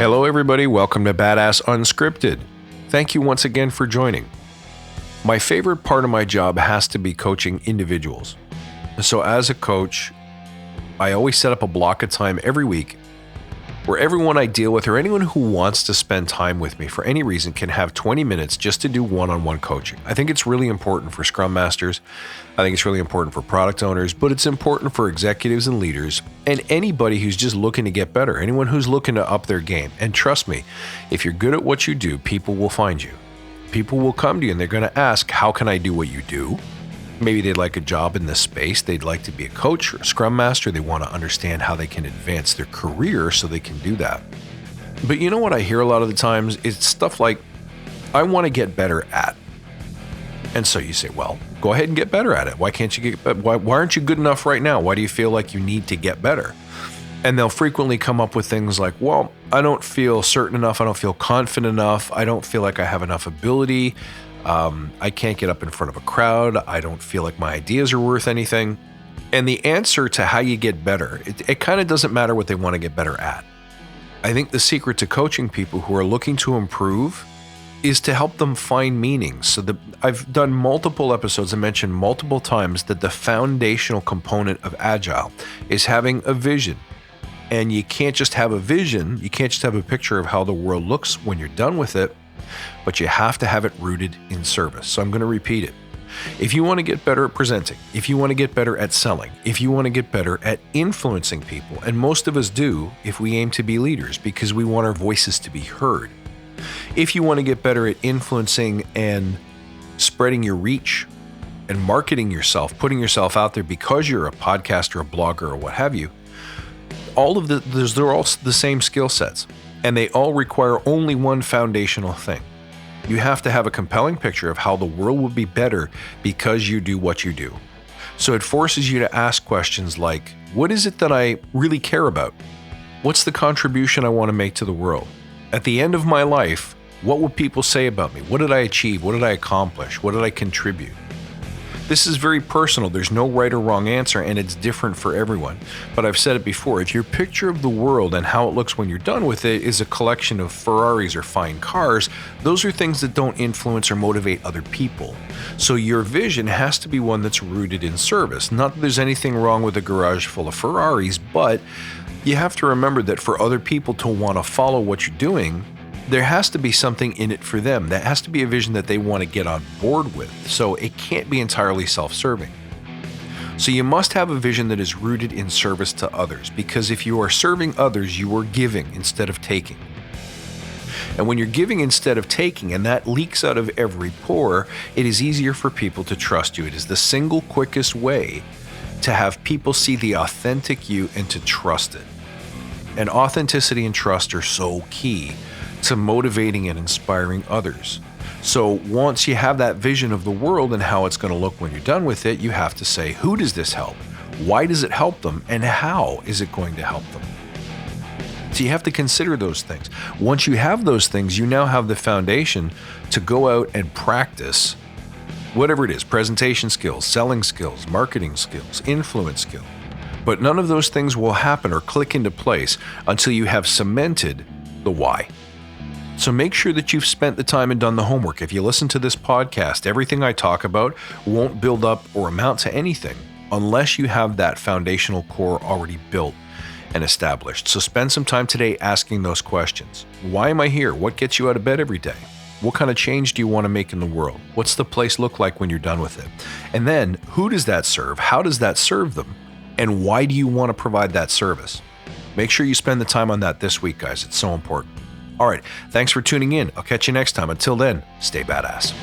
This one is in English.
Hello, everybody. Welcome to Badass Unscripted. Thank you once again for joining. My favorite part of my job has to be coaching individuals. So as a coach, I always set up a block of time every week where everyone I deal with or anyone who wants to spend time with me for any reason can have 20 minutes just to do one-on-one coaching. I think it's really important for Scrum Masters. I think it's really important for product owners, but it's important for executives and leaders and anybody who's just looking to get better, anyone who's looking to up their game. And trust me, if you're good at what you do, people will find you. People will come to you and they're going to ask, how can I do what you do? Maybe they'd like a job in this space. They'd like to be a coach or a Scrum Master. They want to understand how they can advance their career so they can do that. But you know what I hear a lot of the times? It's stuff like, I want to get better at. And so you say, well, go ahead and get better at it. Why can't you get, why aren't you good enough right now? Why do you feel like you need to get better? And they'll frequently come up with things like, well, I don't feel certain enough. I don't feel confident enough. I don't feel like I have enough ability. I can't get up in front of a crowd. I don't feel like my ideas are worth anything. And the answer to how you get better, it kind of doesn't matter what they want to get better at. I think the secret to coaching people who are looking to improve is to help them find meaning. So I've done multiple episodes and mentioned multiple times that the foundational component of Agile is having a vision. And you can't just have a vision. You can't just have a picture of how the world looks when you're done with it, but you have to have it rooted in service. So I'm going to repeat it. If you want to get better at presenting, if you want to get better at selling, if you want to get better at influencing people, and most of us do if we aim to be leaders because we want our voices to be heard. If you want to get better at influencing and spreading your reach and marketing yourself, putting yourself out there because you're a podcaster, a blogger, or what have you, they're all the same skill sets. And they all require only one foundational thing. You have to have a compelling picture of how the world will be better because you do what you do. So it forces you to ask questions like, what is it that I really care about? What's the contribution I want to make to the world? At the end of my life, what will people say about me? What did I achieve? What did I accomplish? What did I contribute? This is very personal. There's no right or wrong answer, and it's different for everyone. But I've said it before, if your picture of the world and how it looks when you're done with it is a collection of Ferraris or fine cars, those are things that don't influence or motivate other people. So your vision has to be one that's rooted in service. Not that there's anything wrong with a garage full of Ferraris, but you have to remember that for other people to want to follow what you're doing, there has to be something in it for them. That has to be a vision that they want to get on board with. So it can't be entirely self-serving. So you must have a vision that is rooted in service to others, because if you are serving others, you are giving instead of taking. And when you're giving instead of taking, and that leaks out of every pore, it is easier for people to trust you. It is the single quickest way to have people see the authentic you and to trust it. And authenticity and trust are so key to motivating and inspiring others. So once you have that vision of the world and how it's going to look when you're done with it, you have to say, who does this help? Why does it help them? And how is it going to help them? So you have to consider those things. Once you have those things, you now have the foundation to go out and practice whatever it is, presentation skills, selling skills, marketing skills, influence skills. But none of those things will happen or click into place until you have cemented the why. So make sure that you've spent the time and done the homework. If you listen to this podcast, everything I talk about won't build up or amount to anything unless you have that foundational core already built and established. So spend some time today asking those questions. Why am I here? What gets you out of bed every day? What kind of change do you want to make in the world? What's the place look like when you're done with it? And then who does that serve? How does that serve them? And why do you want to provide that service? Make sure you spend the time on that this week, guys. It's so important. All right, thanks for tuning in. I'll catch you next time. Until then, stay badass.